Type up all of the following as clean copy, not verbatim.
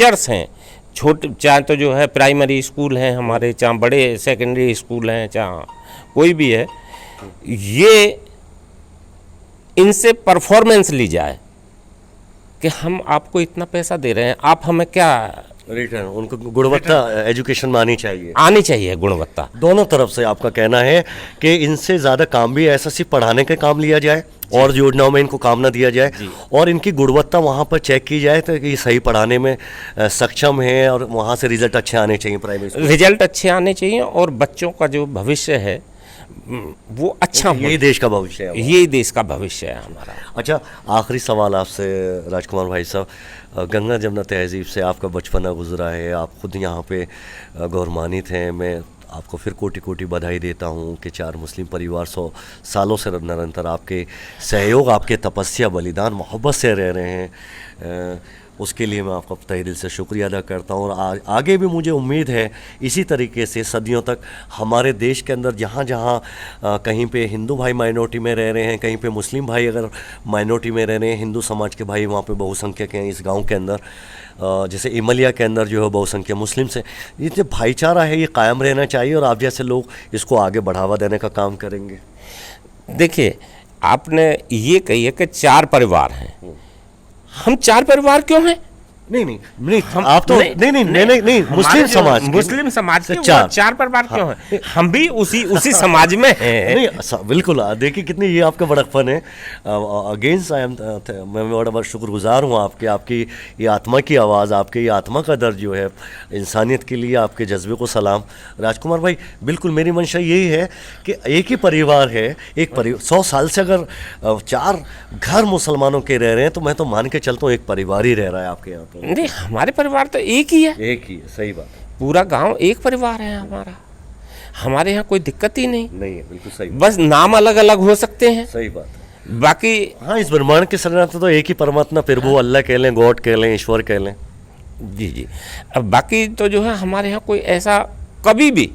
Teachers हैं, छोटे चाहे तो जो है प्राइमरी स्कूल हैं हमारे, चाहे बड़े सेकेंडरी स्कूल हैं, चाहे कोई भी है, ये इनसे परफॉर्मेंस ली जाए कि हम आपको इतना पैसा दे रहे हैं, आप हमें क्या रिटर्न, उनको गुणवत्ता एजुकेशन में आनी चाहिए गुणवत्ता। दोनों तरफ से आपका कहना है कि इनसे ज़्यादा काम भी एसएससी पढ़ाने का काम लिया जाए और योजनाओं में इनको काम ना दिया जाए, और इनकी गुणवत्ता वहाँ पर चेक की जाए तो कि सही पढ़ाने में सक्षम है और वहाँ से रिजल्ट अच्छे आने चाहिए, प्राइमरी स्कूल रिजल्ट अच्छे आने चाहिए और बच्चों का जो भविष्य है वो अच्छा, यही देश का भविष्य है, यही देश का भविष्य है हमारा। अच्छा, आखिरी सवाल आपसे राजकुमार भाई साहब, गंगा जमुना तहजीब से आपका बचपना गुजरा है, आप खुद यहाँ पे गौरमानित हैं, मैं आपको फिर कोटि कोटि बधाई देता हूँ कि 4 मुस्लिम परिवार 100 सालों से निरंतर आपके सहयोग, आपके तपस्या, बलिदान, मोहब्बत से रह रहे हैं, उसके लिए मैं आपका तहे दिल से शुक्रिया अदा करता हूँ। और आगे भी मुझे उम्मीद है इसी तरीके से सदियों तक हमारे देश के अंदर जहाँ जहाँ कहीं पे हिंदू भाई माइनॉरिटी में रह रहे हैं, कहीं पे मुस्लिम भाई अगर माइनॉरिटी में रह रहे हैं, हिंदू समाज के भाई वहाँ पे बहुसंख्यक हैं इस गांव के अंदर, जैसे इमलिया के अंदर जो है बहुसंख्यक मुस्लिम से, ये जो भाईचारा है ये कायम रहना चाहिए और आप जैसे लोग इसको आगे बढ़ावा देने का काम करेंगे। देखिए, आपने ये कही कि 4 परिवार हैं, हम 4 परिवार क्यों हैं? नहीं आप तो नहीं मुस्लिम समाज के 4 परिवार क्यों हैं? हम भी उसी समाज में हैं। नहीं बिल्कुल, देखिए कितनी ये आपका बड़कपन है। अगेंस्ट आई एम, मैं बड़ा शुक्रगुजार हूँ आपकी ये आत्मा की आवाज़, आपके ये आत्मा का दर्द जो है इंसानियत के लिए, आपके जज्बे को सलाम। राजकुमार भाई, बिल्कुल मेरी मंशा यही है कि एक ही परिवार है, एक परिवार 100 साल से अगर 4 घर मुसलमानों के रह रहे हैं तो मैं तो मान के चलता हूँ एक परिवार ही रह रहा है आपके यहाँ पर। नहीं, हमारे परिवार तो एक ही है, सही बात है, पूरा गांव एक परिवार है हमारा, हमारे यहाँ कोई दिक्कत ही नहीं है, बिल्कुल सही, बस नाम अलग अलग हो सकते हैं, सही बात है, बाकी हाँ इस ब्रह्मांड के सृजनकर्ता तो एक ही परमात्मा, प्रभु अल्लाह कह लें, गॉड कह लें, ईश्वर कह लें। जी। अब बाकी तो जो है हमारे यहाँ कोई ऐसा कभी भी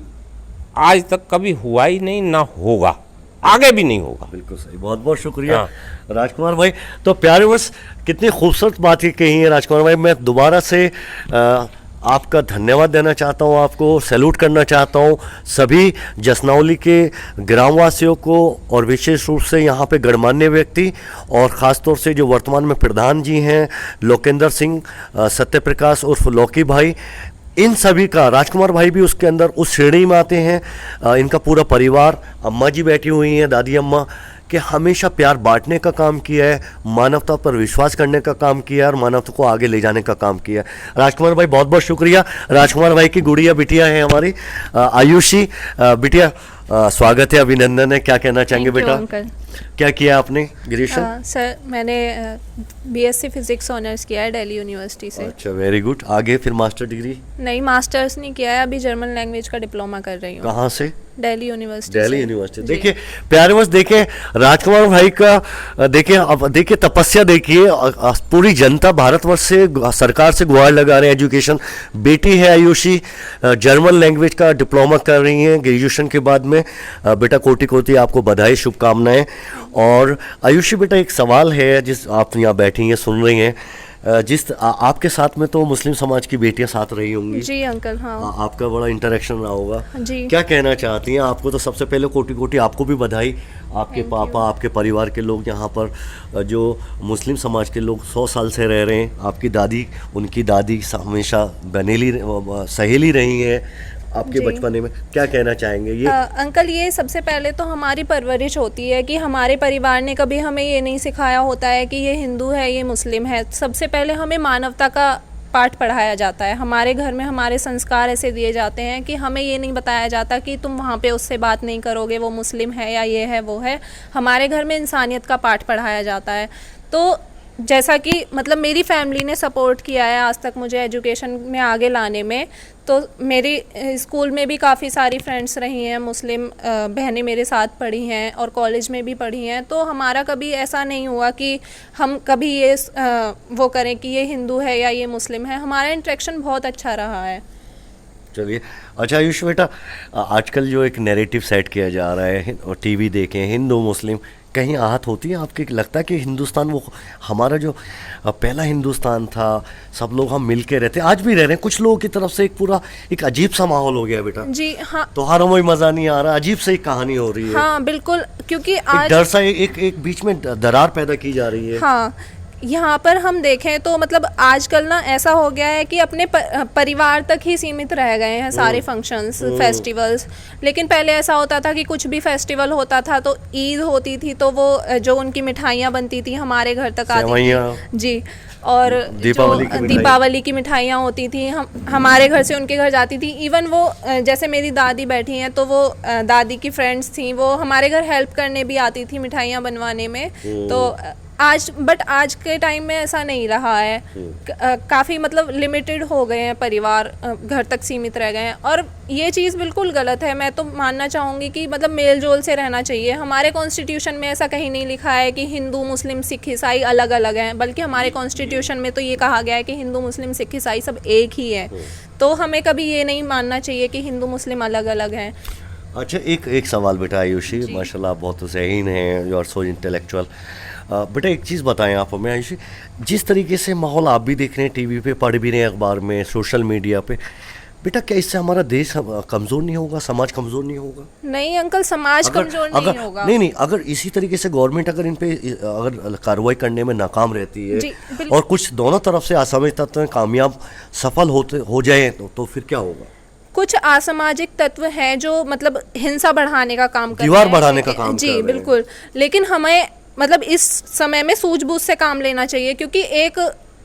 आज तक कभी हुआ ही नहीं, ना होगा, आगे भी नहीं होगा। बिल्कुल सही, बहुत बहुत शुक्रिया राजकुमार भाई। तो प्यारे वर्ष, कितनी खूबसूरत बात कही है राजकुमार भाई। मैं दोबारा से आपका धन्यवाद देना चाहता हूँ, आपको सैल्यूट करना चाहता हूँ, सभी जसनौली के ग्रामवासियों को और विशेष रूप से यहाँ पे गणमान्य व्यक्ति और ख़ास तौर से जो वर्तमान में प्रधान जी हैं लोकेंद्र सिंह, सत्यप्रकाश उर्फ लौकी भाई, इन सभी का, राजकुमार भाई भी उसके अंदर उस श्रेणी में आते हैं, इनका पूरा परिवार, अम्मा जी बैठी हुई हैं, दादी अम्मा, कि हमेशा प्यार बांटने का काम किया है, मानवता पर विश्वास करने का काम किया है और मानवता को आगे ले जाने का काम किया है। राजकुमार भाई बहुत बहुत शुक्रिया। राजकुमार भाई की गुड़िया बिटिया है हमारी आयुषी, बिटिया स्वागत है, अभिनंदन है, क्या कहना चाहेंगे बेटा? क्या किया आपने ग्रेजुएशन? सर मैंने बीएससी फिजिक्स ऑनर्स किया है दिल्ली यूनिवर्सिटी से। अच्छा, वेरी गुड। आगे फिर मास्टर डिग्री? नहीं, मास्टर्स नहीं किया है, अभी जर्मन लैंग्वेज का डिप्लोमा कर रही हूँ। कहाँ से? दिल्ली यूनिवर्सिटी। दिल्ली यूनिवर्सिटी। देखिए प्यारे बस, देखें राजकुमार भाई का, देखें अब, देखिए तपस्या, देखिए पूरी जनता भारतवर्ष से सरकार से गुहार लगा रहे हैं एजुकेशन। बेटी है आयुषी, जर्मन लैंग्वेज का डिप्लोमा कर रही हैं ग्रेजुएशन के बाद में। बेटा कोटि कोटि आपको बधाई, शुभकामनाएं। और आयुषी बेटा, एक सवाल है, जिस आप यहाँ बैठी हैं सुन रही हैं, जिस आपके साथ में तो मुस्लिम समाज की बेटियां साथ रही होंगी। जी अंकल, हाँ। आपका बड़ा इंटरेक्शन रहा होगा जी। क्या कहना चाहती हैं? आपको तो सबसे पहले कोटि कोटि आपको भी बधाई, आपके पापा, आपके परिवार के लोग यहाँ पर जो मुस्लिम समाज के लोग 100 साल से रह रहे हैं, आपकी दादी, उनकी दादी हमेशा बनेली सहेली रही हैं आपके बचपने में, क्या कहना चाहेंगे? ये अंकल, ये सबसे पहले तो हमारी परवरिश होती है कि हमारे परिवार ने कभी हमें ये नहीं सिखाया होता है कि ये हिंदू है, ये मुस्लिम है। सबसे पहले हमें मानवता का पाठ पढ़ाया जाता है। हमारे घर में हमारे संस्कार ऐसे दिए जाते हैं कि हमें ये नहीं बताया जाता कि तुम वहाँ पे उससे बात नहीं करोगे, वो मुस्लिम है या ये है वो है। हमारे घर में इंसानियत का पाठ पढ़ाया जाता है। तो जैसा कि मतलब मेरी फैमिली ने सपोर्ट किया है आज तक मुझे एजुकेशन में आगे लाने में, तो मेरी स्कूल में भी काफ़ी सारी फ्रेंड्स रही हैं, मुस्लिम बहनें मेरे साथ पढ़ी हैं और कॉलेज में भी पढ़ी हैं। तो हमारा कभी ऐसा नहीं हुआ कि हम कभी ये वो करें कि ये हिंदू है या ये मुस्लिम है। हमारा इंटरेक्शन बहुत अच्छा रहा है। चलिए, अच्छा आयुष बेटा, आजकल जो एक नैरेटिव सेट किया जा रहा है और टीवी देखें, हिंदू मुस्लिम, कहीं आहत होती है आपके, लगता है कि हिंदुस्तान वो हमारा जो पहला हिंदुस्तान था, सब लोग हम मिल के रहते, आज भी रह रहे हैं, कुछ लोगों की तरफ से एक पूरा एक अजीब सा माहौल हो गया बेटा। जी हाँ। त्योहारों में मजा नहीं आ रहा, अजीब सी कहानी हो रही है। हाँ बिल्कुल, क्योंकि एक आज डर सा एक बीच में दरार पैदा की जा रही है। हाँ, यहाँ पर हम देखें तो मतलब आजकल ना ऐसा हो गया है कि अपने परिवार तक ही सीमित रह गए हैं सारे फंक्शंस, फेस्टिवल्स। लेकिन पहले ऐसा होता था कि कुछ भी फेस्टिवल होता था तो ईद होती थी तो वो जो उनकी मिठाइयाँ बनती थी हमारे घर तक आती थी जी, और दीपावली की मिठाइयाँ होती थी हमारे घर से उनके घर जाती थी। इवन वो जैसे मेरी दादी बैठी हैं तो वो दादी की फ्रेंड्स थी, वो हमारे घर हेल्प करने भी आती थी मिठाइयाँ बनवाने में। तो आज के टाइम में ऐसा नहीं रहा है, काफ़ी मतलब लिमिटेड हो गए हैं परिवार, घर तक सीमित रह गए हैं, और ये चीज़ बिल्कुल गलत है। मैं तो मानना चाहूँगी कि मतलब मेल जोल से रहना चाहिए। हमारे कॉन्स्टिट्यूशन में ऐसा कहीं नहीं लिखा है कि हिंदू मुस्लिम सिख ईसाई अलग अलग हैं, बल्कि हमारे कॉन्स्टिट्यूशन में तो ये कहा गया है कि हिंदू मुस्लिम सिख ईसाई सब एक ही है। तो हमें कभी ये नहीं मानना चाहिए कि हिंदू मुस्लिम अलग अलग हैं। अच्छा, एक सवाल बेटा आयुषी, माशाल्लाह आप बहुत ज़हीन हैं, यू आर सो इंटेलेक्चुअल। बेटा एक चीज़ बताएं आप हमें आयुषी, जिस तरीके से माहौल आप भी देख रहे हैं टीवी पे, पढ़ भी रहे हैं अखबार में, सोशल मीडिया पे, बेटा क्या इससे हमारा देश कमज़ोर नहीं होगा, समाज कमज़ोर नहीं होगा? नहीं अंकल, समाज कमज़ोर नहीं होगा। नहीं, अगर इसी तरीके से गवर्नमेंट अगर इन पे अगर कार्रवाई करने में नाकाम रहती है और कुछ दोनों तरफ से असामाजिक तत्व कामयाब सफल हो जाए तो फिर क्या होगा? कुछ असामाजिक तत्व हैं जो मतलब हिंसा बढ़ाने का काम कर रहे हैं, दीवार बढ़ाने का काम जी बिल्कुल। लेकिन हमें मतलब इस समय में सूझबूझ से काम लेना चाहिए, क्योंकि एक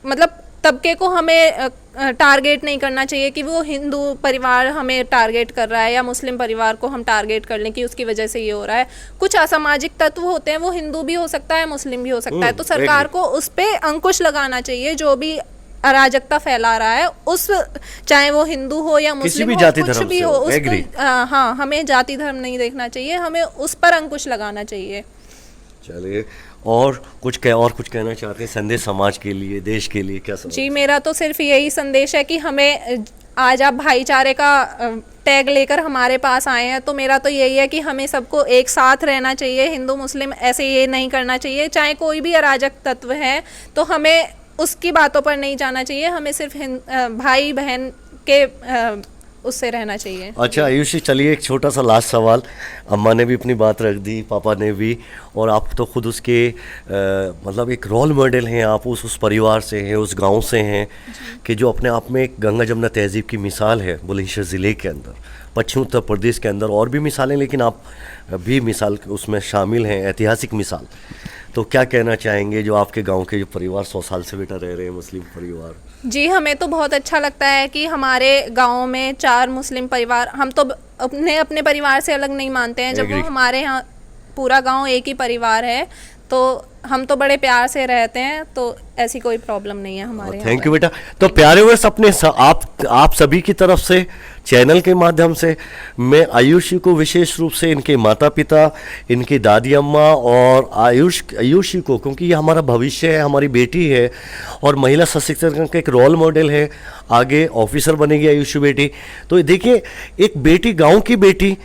मतलब तबके को हमें टारगेट नहीं करना चाहिए कि वो हिंदू परिवार हमें टारगेट कर रहा है या मुस्लिम परिवार को हम टारगेट कर लें कि उसकी वजह से ये हो रहा है। कुछ असामाजिक तत्व होते हैं, वो हिंदू भी हो सकता है, मुस्लिम भी हो सकता है, तो सरकार को उस पर अंकुश लगाना चाहिए। जो भी अराजकता फैला रहा है, उस चाहे वो हिंदू हो या मुस्लिम हो, कुछ भी हो, उसको हाँ, हमें जाति धर्म नहीं देखना चाहिए, हमें उस पर अंकुश लगाना चाहिए। चलिए, और कुछ कहना चाहते हैं संदेश समाज के लिए, देश के लिए, क्या समझ? जी, मेरा तो सिर्फ यही संदेश है कि हमें, आज आप भाईचारे का टैग लेकर हमारे पास आए हैं, तो मेरा तो यही है कि हमें सबको एक साथ रहना चाहिए। हिंदू मुस्लिम ऐसे ये नहीं करना चाहिए, चाहे कोई भी अराजक तत्व है तो हमें उसकी बातों पर नहीं जाना चाहिए, हमें सिर्फ भाई बहन के उससे रहना चाहिए। अच्छा आयुषी, चलिए एक छोटा सा लास्ट सवाल। अम्मा ने भी अपनी बात रख दी, पापा ने भी, और आप तो खुद उसके मतलब एक रोल मॉडल हैं, आप उस परिवार से हैं, उस गांव से हैं कि जो अपने आप में एक गंगा जमुना तहजीब की मिसाल है बुलंदशहर ज़िले के अंदर, पश्चिम उत्तर प्रदेश के अंदर। और भी मिसालें, लेकिन आप भी मिसाल उसमें शामिल हैं, ऐतिहासिक मिसाल। तो क्या कहना चाहेंगे जो आपके गांव के जो परिवार 100 साल से बेटा रह रहे हैं, मुस्लिम परिवार? जी, हमें तो बहुत अच्छा लगता है कि हमारे गांव में 4 मुस्लिम परिवार, हम तो अपने परिवार से अलग नहीं मानते हैं। जब वो हमारे यहाँ पूरा गांव एक ही परिवार है, तो हम तो बड़े प्यार से रहते हैं, तो ऐसी कोई प्रॉब्लम नहीं है हमारे यहाँ। थैंक यू बेटा। तो प्यारे वर्ष, अपने आप सभी की तरफ से चैनल के माध्यम से मैं आयुषी को, विशेष रूप से इनके माता पिता, इनकी दादी अम्मा और आयुषी को, क्योंकि ये हमारा भविष्य है, हमारी बेटी है और महिला सशक्तिकरण का एक रोल मॉडल है, आगे ऑफिसर बनेगी आयुषी बेटी। तो देखिए, एक बेटी, गाँव की बेटी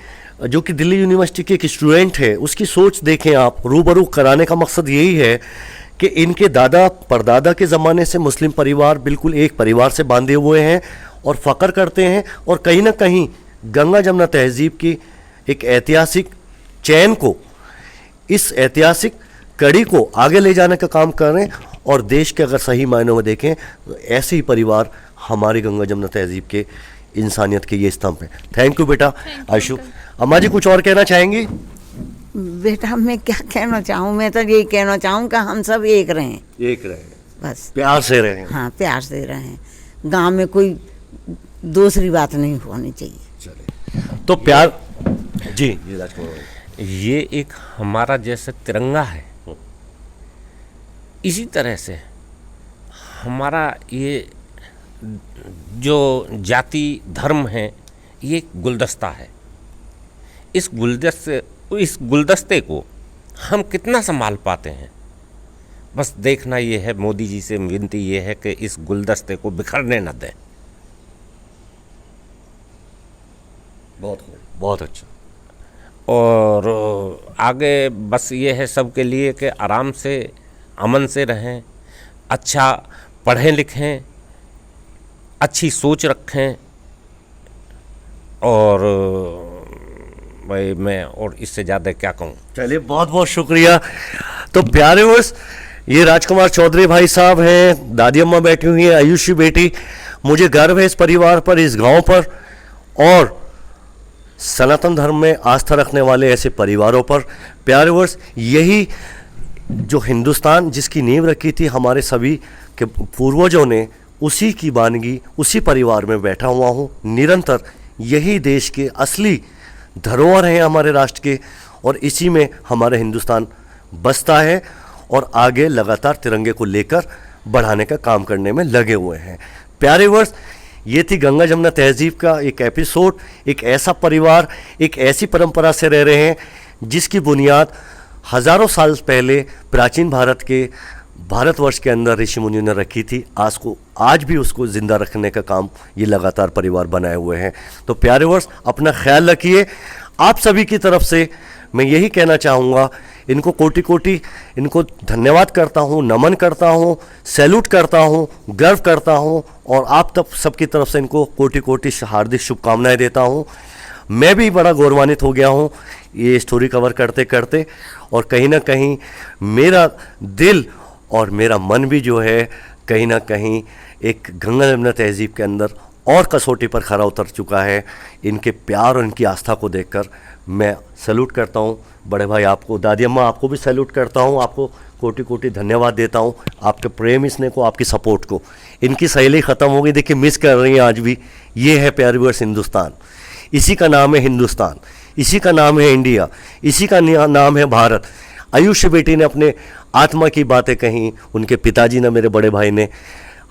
जो कि दिल्ली यूनिवर्सिटी की एक स्टूडेंट है, उसकी सोच देखें आप। रूबरू कराने का मकसद यही है कि इनके दादा परदादा के ज़माने से मुस्लिम परिवार बिल्कुल एक परिवार से बांधे हुए हैं और फ़ख्र करते हैं, और कहीं ना कहीं गंगा जमुना तहजीब की एक ऐतिहासिक चैन को, इस ऐतिहासिक कड़ी को आगे ले जाने का काम कर रहे हैं। और देश के अगर सही मायनों में देखें तो ऐसे ही परिवार हमारी गंगा जमुना तहजीब के, इंसानियत के ये स्तंभ है। थैंक यू बेटा। आशु, अम्मा जी कुछ और कहना चाहेंगी? बेटा मैं क्या कहना चाहूँ, मैं तो यही कहना चाहूँ कि हम सब एक रहें, बस प्यार से रहें। हाँ, प्यार से रहें, गांव में कोई दूसरी बात नहीं होनी चाहिए। चलिए, तो प्यार जी, ये राजकुमार, ये एक हमारा जैसे तिरंगा है, इसी तरह से हमारा ये जो जाति धर्म है, ये एक गुलदस्ता है। इस गुलदस्ते को हम कितना संभाल पाते हैं, बस देखना ये है। मोदी जी से विनती ये है कि इस गुलदस्ते को बिखरने न दें। बहुत अच्छा। और आगे बस ये है सबके लिए कि आराम से अमन से रहें, अच्छा पढ़ें लिखें, अच्छी सोच रखें। और भाई मैं और इससे ज़्यादा क्या कहूँ। चलिए बहुत बहुत शुक्रिया। तो प्यारे वर्ष, ये राजकुमार चौधरी भाई साहब हैं, दादी अम्मा बैठी हुई हैं, आयुषी बेटी। मुझे गर्व है इस परिवार पर, इस गांव पर और सनातन धर्म में आस्था रखने वाले ऐसे परिवारों पर। प्यारे वर्ष, यही जो हिंदुस्तान जिसकी नींव रखी थी हमारे सभी के पूर्वजों ने, उसी की वानगी उसी परिवार में बैठा हुआ हूँ निरंतर। यही देश के असली धरोहर हैं हमारे राष्ट्र के, और इसी में हमारा हिंदुस्तान बसता है और आगे लगातार तिरंगे को लेकर बढ़ाने का काम करने में लगे हुए हैं। प्यारे वर्ष, ये थी गंगा जमुना तहजीब का एक एपिसोड। एक ऐसा परिवार, एक ऐसी परंपरा से रह रहे हैं जिसकी बुनियाद हज़ारों साल पहले प्राचीन भारत के भारतवर्ष के अंदर ऋषि मुनियों ने रखी थी। आज भी उसको ज़िंदा रखने का काम ये लगातार परिवार बनाए हुए हैं। तो प्यारे वर्ष, अपना ख्याल रखिए। आप सभी की तरफ से मैं यही कहना चाहूँगा, इनको कोटि कोटि इनको धन्यवाद करता हूँ, नमन करता हूँ, सैल्यूट करता हूँ, गर्व करता हूँ, और आप तब सबकी तरफ से इनको कोटि कोटि हार्दिक शुभकामनाएं देता हूँ। मैं भी बड़ा गौरवान्वित हो गया हूँ ये स्टोरी कवर करते करते, और कहीं ना कहीं मेरा दिल और मेरा मन भी जो है कहीं ना कहीं एक गंगा जमुना तहजीब के अंदर और कसौटी पर खरा उतर चुका है। इनके प्यार और इनकी आस्था को देखकर मैं सैल्यूट करता हूँ। बड़े भाई आपको, दादी अम्मा आपको भी सैल्यूट करता हूँ, आपको कोटि कोटि धन्यवाद देता हूँ, आपके प्रेम स्नेह को, आपकी सपोर्ट को। इनकी सहेली ख़त्म हो गई, देखिए मिस कर रही हैं आज भी। ये है प्यारे वर्ष हिंदुस्तान, इसी का नाम है हिंदुस्तान, इसी का नाम है इंडिया, इसी का नाम है भारत। आयुष बेटी ने अपने आत्मा की बातें कहीं, उनके पिताजी ने, मेरे बड़े भाई ने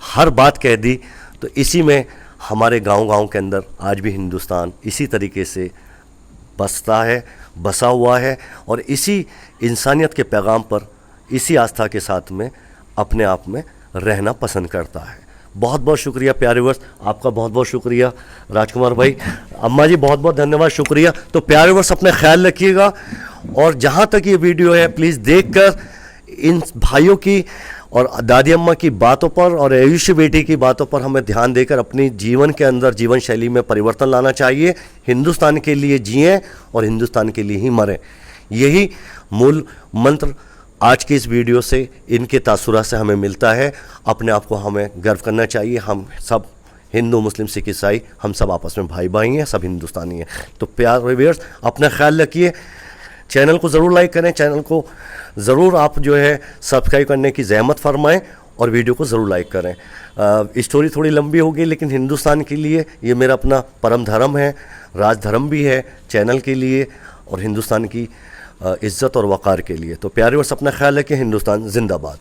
हर बात कह दी। तो इसी में हमारे गांव के अंदर आज भी हिंदुस्तान इसी तरीके से बसता है, बसा हुआ है, और इसी इंसानियत के पैगाम पर, इसी आस्था के साथ में अपने आप में रहना पसंद करता है। बहुत बहुत शुक्रिया प्यारे वर्ष, आपका बहुत बहुत शुक्रिया राजकुमार भाई, अम्मा जी बहुत बहुत धन्यवाद, शुक्रिया। तो प्यारे वर्ष, अपना ख्याल रखिएगा, और जहाँ तक ये वीडियो है प्लीज़ देखकर इन भाइयों की और दादी अम्मा की बातों पर और आयुषी बेटी की बातों पर हमें ध्यान देकर अपनी जीवन के अंदर, जीवन शैली में परिवर्तन लाना चाहिए। हिंदुस्तान के लिए जिएं और हिंदुस्तान के लिए ही मरें, यही मूल मंत्र आज की इस वीडियो से, इनके तासुरात से हमें मिलता है। अपने आप को हमें गर्व करना चाहिए। हम सब हिंदू, मुस्लिम, सिख, ईसाई, हम सब आपस में भाई भाई हैं, सब हिंदुस्तानी हैं। तो प्यारे व्यूअर्स, अपना ख्याल रखिए। चैनल को ज़रूर लाइक करें, चैनल को ज़रूर आप जो है सब्सक्राइब करने की ज़हमत फरमाएं, और वीडियो को ज़रूर लाइक करें। स्टोरी थोड़ी लंबी होगी, लेकिन हिंदुस्तान के लिए ये मेरा अपना परम धर्म है, राज धर्म भी है चैनल के लिए और हिंदुस्तान की इज़्ज़त और वक़ार के लिए। तो प्यारे वर्ष, अपना ख्याल रखें। हिंदुस्तान जिंदाबाद।